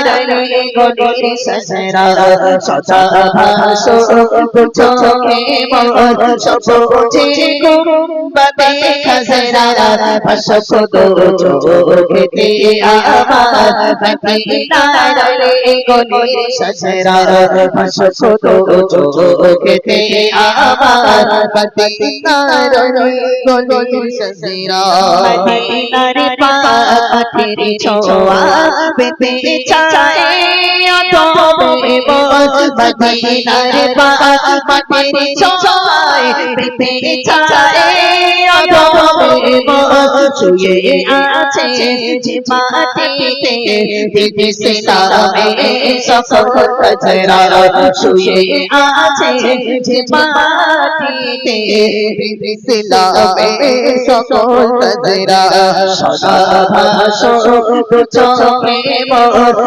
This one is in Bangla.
নারে গলির সজরা সদা ভাসো চোখে মোর সবুজে গুম্বদে খজরা ভাসো চোখেতে আমার মদিনা নারে গলির সজরা ভাসো চোখেতে আমার মদিনা নারে গলির সজরা মদিনার পাখির ছোঁয়া পেতে চায় তবে মদিনার পাখির ছোঁয়ায় পেতে চায় তবে শুয়ে আছে যে মাটিতে দিদি সিলামে সকল খজরা শুয়ে আছে যে মাটিতে দিদি সিলামে সকল খজরা সদা ভাসো চোখে মোর